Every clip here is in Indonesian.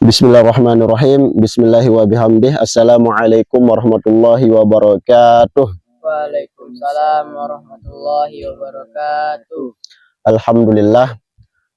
Bismillahirrahmanirrahim. Bismillahi wa bihamdih. Assalamualaikum warahmatullahi wabarakatuh. Waalaikumsalam warahmatullahi wabarakatuh. Alhamdulillah.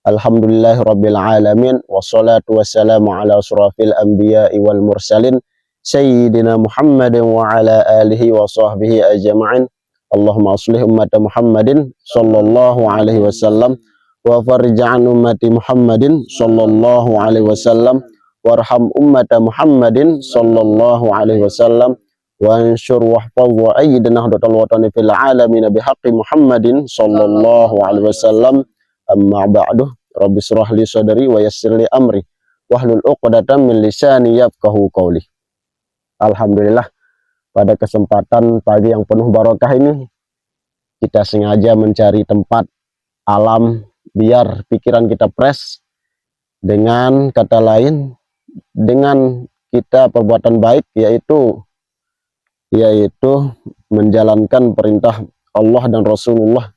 Alhamdulillahi rabbil alamin. Wassalatu wassalamu ala asrafil anbiya'i wal mursalin Sayyidina Muhammadin wa ala alihi wa sahbihi ajma'in. Allahumma aslih ummata Muhammadin sallallahu alaihi wasallam wa farja'an ummati Muhammadin sallallahu alaihi wasallam warham ummata Muhammadin sallallahu alaihi wasallam wa ansyur wahfaz wa ayyid nahdlatal watani fil alamin bihaqqi Muhammadin sallallahu alaihi wasallam. Amma ba'du, rabbi shrah li sadri wa yassir li amri wahlul 'uqdatam min lisani yafqahu qawli. Alhamdulillah, pada kesempatan pagi yang penuh barokah ini kita sengaja mencari tempat alam biar pikiran kita fresh, dengan kata lain dengan kita perbuatan baik yaitu menjalankan perintah Allah dan Rasulullah,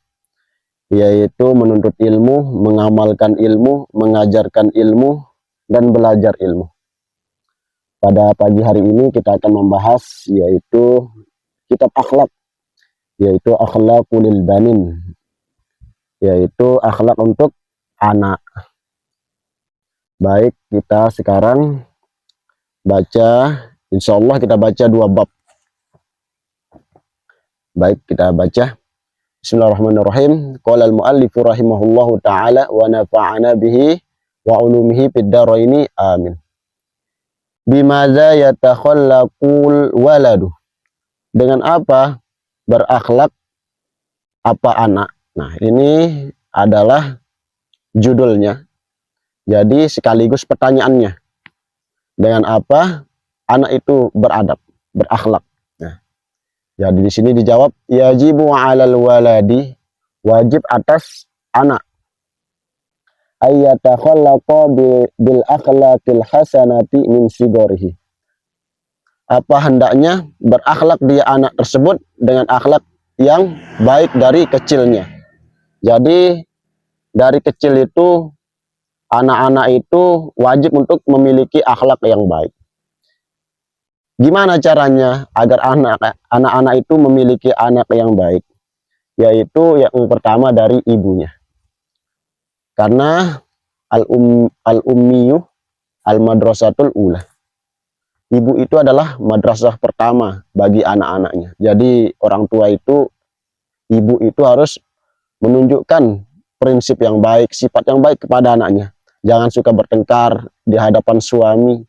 yaitu menuntut ilmu, mengamalkan ilmu, mengajarkan ilmu, dan belajar ilmu. Pada pagi hari ini kita akan membahas yaitu kitab akhlak, yaitu akhlaqul banin, yaitu akhlak untuk anak. Baik, kita sekarang baca, insya Allah kita baca 2 bab. Baik, kita baca. Bismillahirrahmanirrahim. Qala al-muallifu rahimahullahu ta'ala wa nafa'ana bihi wa ulumihi fid dharaini amin. Bimadza yatakhallaqul waladu, dengan apa berakhlak apa anak. Nah, ini adalah judulnya. Jadi sekaligus pertanyaannya. Dengan apa anak itu beradab, berakhlak. Nah, jadi di sini dijawab yajibu 'alal waladi, wajib atas anak, ayyatakhallaqa bil akhlaqil hasanati min sigorihi. Apa hendaknya berakhlak dia anak tersebut dengan akhlak yang baik dari kecilnya. Jadi dari kecil itu anak-anak itu wajib untuk memiliki akhlak yang baik. Gimana caranya agar anak-anak itu memiliki anak yang baik? Yaitu yang pertama dari ibunya. Karena al-ummiyu al-madrasatul ula. Ibu itu adalah madrasah pertama bagi anak-anaknya. Jadi orang tua itu, ibu itu harus menunjukkan prinsip yang baik, sifat yang baik kepada anaknya. Jangan suka bertengkar di hadapan suami,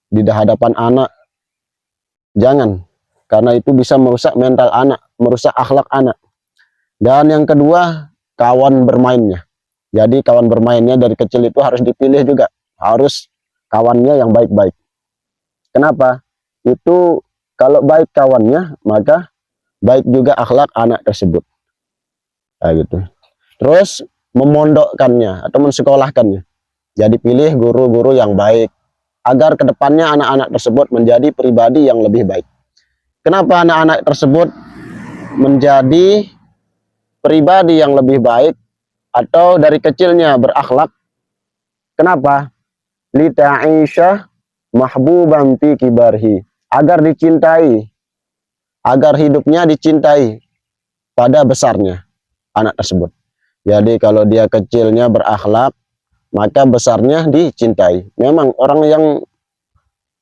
di hadapan anak. Jangan, karena itu bisa merusak mental anak, merusak akhlak anak. Dan yang kedua, kawan bermainnya. Jadi kawan bermainnya dari kecil itu harus dipilih juga. Harus kawannya yang baik-baik. Kenapa? Itu kalau baik kawannya, maka baik juga akhlak anak tersebut. Nah, gitu. Terus memondokkannya atau mensekolahkannya. Jadi pilih guru-guru yang baik, agar kedepannya anak-anak tersebut menjadi pribadi yang lebih baik. Kenapa anak-anak tersebut menjadi pribadi yang lebih baik atau dari kecilnya berakhlak? Kenapa? Lita'isha mahbuban fi kibarhi, agar dicintai, agar hidupnya dicintai pada besarnya anak tersebut. Jadi kalau dia kecilnya berakhlak, maka besarnya dicintai. Memang orang yang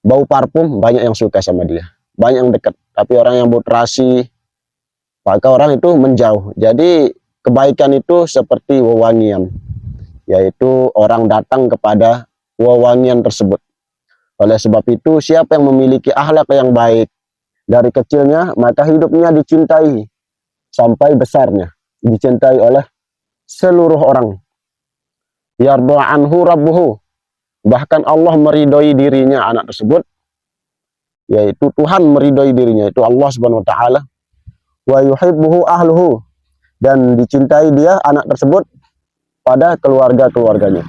bau parfum banyak yang suka sama dia, banyak yang dekat. Tapi orang yang bau terasi, maka orang itu menjauh. Jadi kebaikan itu seperti wewangian, yaitu orang datang kepada wewangian tersebut. Oleh sebab itu, siapa yang memiliki akhlak yang baik dari kecilnya, maka hidupnya dicintai sampai besarnya, dicintai oleh seluruh orang. Yarda anhu rabbuhu, bahkan Allah meridhoi dirinya anak tersebut, yaitu Tuhan meridhoi dirinya, itu Allah Subhanahu wa taala. Wa yuhibbuhu ahluhu, dan dicintai dia anak tersebut pada keluarga-keluarganya.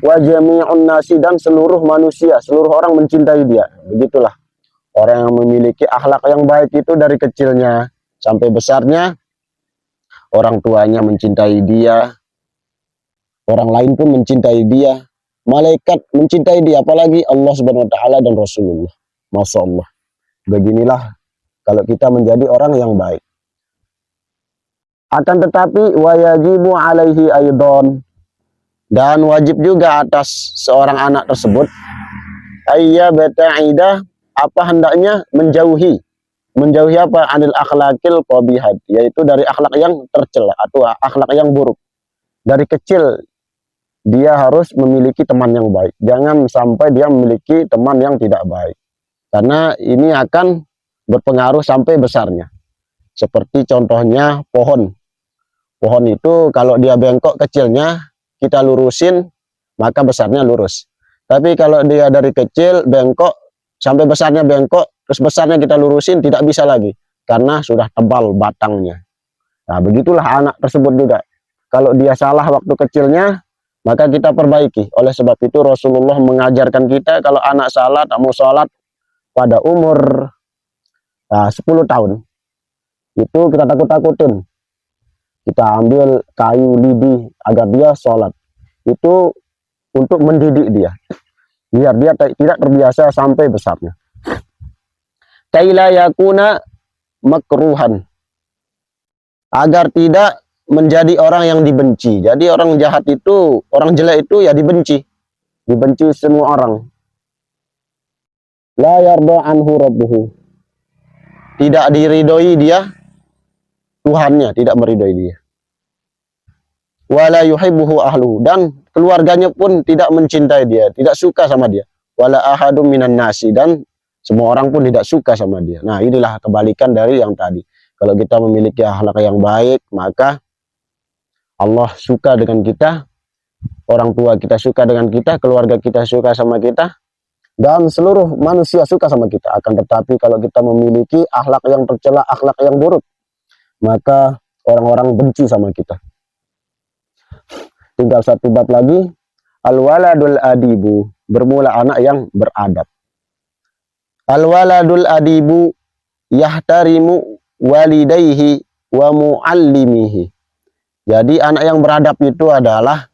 Wa jami'un nasi, dan seluruh manusia, seluruh orang mencintai dia. Begitulah orang yang memiliki akhlak yang baik itu dari kecilnya sampai besarnya, orang tuanya mencintai dia, orang lain pun mencintai dia, malaikat mencintai dia, apalagi Allah Subhanahu wa taala dan Rasulullah. Masya Allah. Beginilah kalau kita menjadi orang yang baik. Akan tetapi wajibu alaihi aidon, dan wajib juga atas seorang anak tersebut ayya bata'ida, apa hendaknya menjauhi apa, anil akhlakil qabihat, yaitu dari akhlak yang tercela atau akhlak yang buruk. Dari kecil dia harus memiliki teman yang baik, jangan sampai dia memiliki teman yang tidak baik, karena ini akan berpengaruh sampai besarnya. Seperti contohnya pohon itu kalau dia bengkok kecilnya kita lurusin, maka besarnya lurus. Tapi kalau dia dari kecil bengkok sampai besarnya bengkok, terus besarnya kita lurusin, tidak bisa lagi karena sudah tebal batangnya. Nah, begitulah anak tersebut juga. Kalau dia salah waktu kecilnya, maka kita perbaiki. Oleh sebab itu Rasulullah mengajarkan kita kalau anak salah, tak mau sholat pada umur 10 tahun, itu kita takut-takutin. Kita ambil kayu lidi agar dia sholat. Itu untuk mendidik dia, biar dia tidak terbiasa sampai besarnya. Kaila yakuna makruhan, agar tidak menjadi orang yang dibenci. Jadi orang jahat itu, orang jelek itu ya dibenci semua orang. La yarda anhu rabbuhu, tidak diridhoi dia Tuhannya, tidak meridhoi dia. Wala yuhibbuhu ahluhu, dan keluarganya pun tidak mencintai dia, tidak suka sama dia. Wala ahadum minan nasi, dan semua orang pun tidak suka sama dia. Nah, inilah kebalikan dari yang tadi. Kalau kita memiliki akhlak yang baik, maka Allah suka dengan kita, orang tua kita suka dengan kita, keluarga kita suka sama kita, dan seluruh manusia suka sama kita. Akan tetapi kalau kita memiliki akhlak yang tercela, akhlak yang buruk, maka orang-orang benci sama kita. Tinggal satu bab lagi, al-waladul adibu, bermula anak yang beradab. Al-waladul adibu yahtarimu walidayhi wa muallimihi. Jadi anak yang beradab itu adalah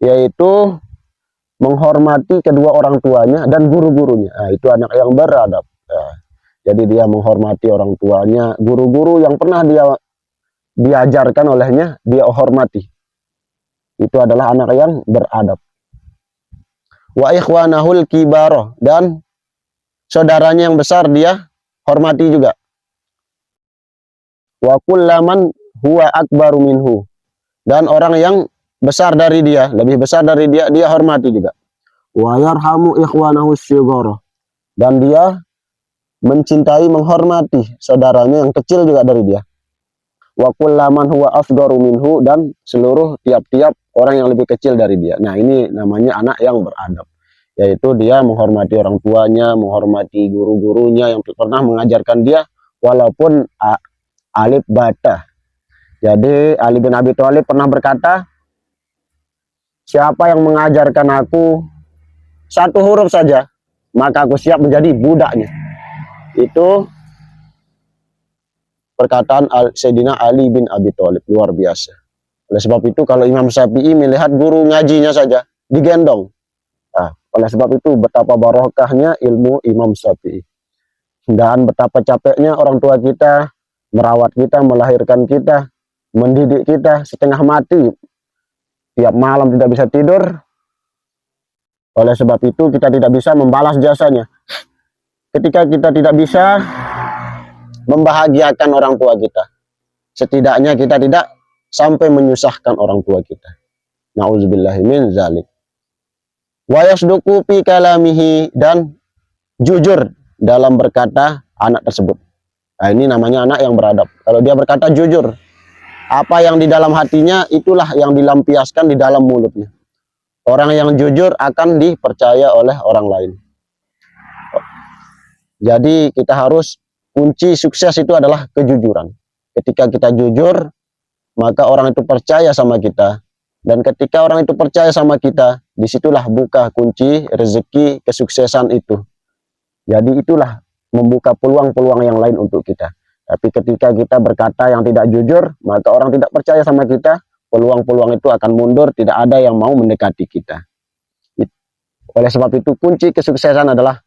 yaitu menghormati kedua orang tuanya dan guru-gurunya. Nah, itu anak yang beradab. Nah, jadi dia menghormati orang tuanya, guru-guru yang pernah dia diajarkan olehnya, dia hormati. Itu adalah anak yang beradab. Wa ikhwanahul kibaroh, dan saudaranya yang besar dia hormati juga. Wa kullaman huwa akbaru minhu, dan orang yang besar dari dia, lebih besar dari dia, dia hormati juga. Wa yarhamu ikhwanahu syigara, dan dia mencintai, menghormati saudaranya yang kecil juga dari dia. Wa kullaman huwa afdaru minhu, dan seluruh tiap-tiap orang yang lebih kecil dari dia. Nah, ini namanya anak yang beradab, yaitu dia menghormati orang tuanya, menghormati guru-gurunya yang pernah mengajarkan dia, walaupun alif bata. Jadi Ali bin Abi Thalib pernah berkata, siapa yang mengajarkan aku satu huruf saja, maka aku siap menjadi budaknya. Itu perkataan Sayyidina Ali bin Abi Thalib, luar biasa. Oleh sebab itu kalau Imam Syafi'i melihat guru ngajinya saja digendong. Nah, oleh sebab itu betapa barokahnya ilmu Imam Syafi'i. Dan betapa capeknya orang tua kita merawat kita, melahirkan kita, mendidik kita setengah mati. Tiap malam tidak bisa tidur. Oleh sebab itu kita tidak bisa membalas jasanya. Ketika kita tidak bisa membahagiakan orang tua kita, setidaknya kita tidak sampai menyusahkan orang tua kita. Nauzubillahi min zalik. Wa yasduqu fi kalamihi, dan jujur dalam berkata anak tersebut. Nah, ini namanya anak yang beradab. Kalau dia berkata jujur, apa yang di dalam hatinya itulah yang dilampiaskan di dalam mulutnya. Orang yang jujur akan dipercaya oleh orang lain. Jadi kita harus, kunci sukses itu adalah kejujuran. Ketika kita jujur, maka orang itu percaya sama kita. Dan ketika orang itu percaya sama kita, disitulah buka kunci rezeki kesuksesan itu. Jadi itulah membuka peluang-peluang yang lain untuk kita. Tapi ketika kita berkata yang tidak jujur, maka orang tidak percaya sama kita, peluang-peluang itu akan mundur, tidak ada yang mau mendekati kita. Oleh sebab itu kunci kesuksesan adalah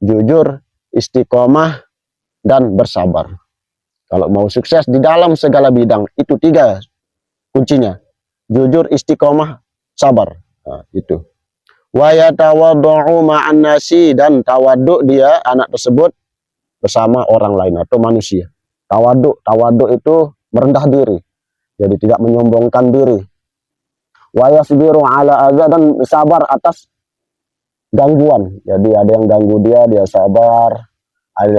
jujur, istiqomah, dan bersabar. Kalau mau sukses di dalam segala bidang, itu 3 kuncinya. Jujur, istiqomah, sabar. Nah, itu. Wa yatawaddu'u ma'an nasi, dan tawaduk dia anak tersebut bersama orang lain atau manusia. Tawaduk itu merendah diri. Jadi tidak menyombongkan diri. Wa yasbiru ala adza, dan sabar atas gangguan. Jadi ada yang ganggu dia, dia sabar.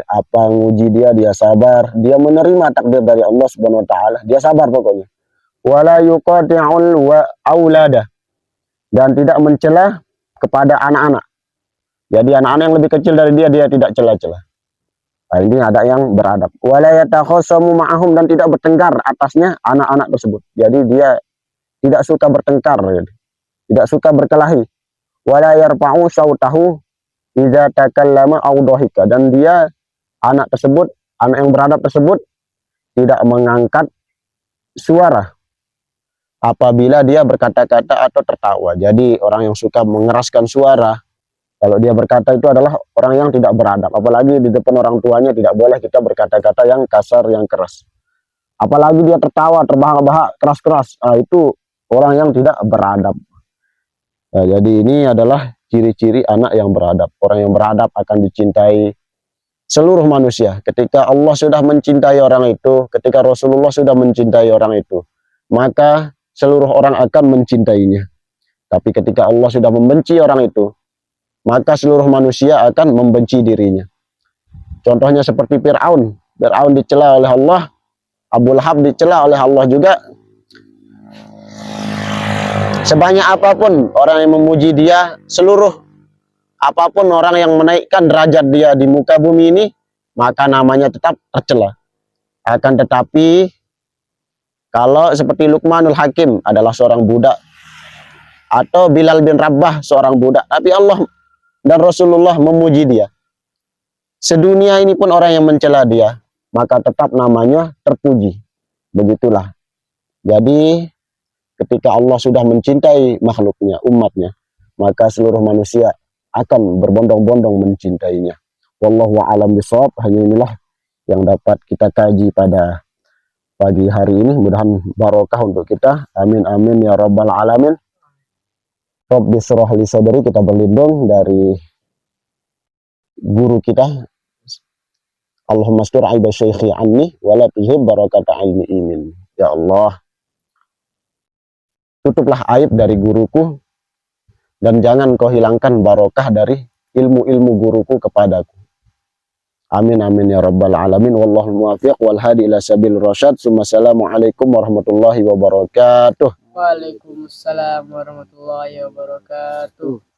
Apa yang uji dia sabar. Dia menerima takdir dari Allah Subhanahu wa taala. Dia sabar pokoknya. Wala yuqati'ul aulada, dan tidak mencela kepada anak-anak. Jadi anak-anak yang lebih kecil dari dia tidak cela-cela. Nah, ini ada yang beradab. Wala yatakhasamu ma'ahum, dan tidak bertengkar atasnya anak-anak tersebut. Jadi dia tidak suka bertengkar, tidak suka berkelahi. Wala yarfa'u sautahu idza takallama aw dhahika, dan dia anak tersebut, anak yang beradab tersebut tidak mengangkat suara apabila dia berkata-kata atau tertawa. Jadi orang yang suka mengeraskan suara, kalau dia berkata itu adalah orang yang tidak beradab. Apalagi di depan orang tuanya tidak boleh kita berkata-kata yang kasar, yang keras. Apalagi dia tertawa, terbahak-bahak, keras-keras. Nah, itu orang yang tidak beradab. Nah, jadi ini adalah ciri-ciri anak yang beradab. Orang yang beradab akan dicintai seluruh manusia. Ketika Allah sudah mencintai orang itu, ketika Rasulullah sudah mencintai orang itu, maka seluruh orang akan mencintainya. Tapi ketika Allah sudah membenci orang itu, maka seluruh manusia akan membenci dirinya. Contohnya seperti Fir'aun. Fir'aun dicela oleh Allah, Abu Lahab dicela oleh Allah juga. Sebanyak apapun orang yang memuji dia, apapun orang yang menaikkan derajat dia di muka bumi ini, maka namanya tetap tercela. Akan tetapi kalau seperti Luqmanul Hakim adalah seorang budak, atau Bilal bin Rabah seorang budak, tapi Allah dan Rasulullah memuji dia, sedunia ini pun orang yang mencela dia, maka tetap namanya terpuji. Begitulah. Jadi ketika Allah sudah mencintai makhluknya, umatnya, maka seluruh manusia akan berbondong-bondong mencintainya. Wallahu a'lam bishawab. Hanya inilah yang dapat kita kaji pada pagi hari ini. Mudah-mudahan barokah untuk kita. Amin amin ya rabbal alamin. Rabbi shrah li sadri, kita berlindung dari guru kita. Allahumma astur aiba syaikhi anni wa la tuzhib barakata ilmi imin. Ya Allah, tutuplah aib dari guruku dan jangan kau hilangkan barokah dari ilmu-ilmu guruku kepadaku. Amin amin ya rabbal alamin. Wallahul muwaffiq wal hadi ila sabil rasyad. Assalamualaikum warahmatullahi wabarakatuh. Waalaikumsalam warahmatullahi wabarakatuh.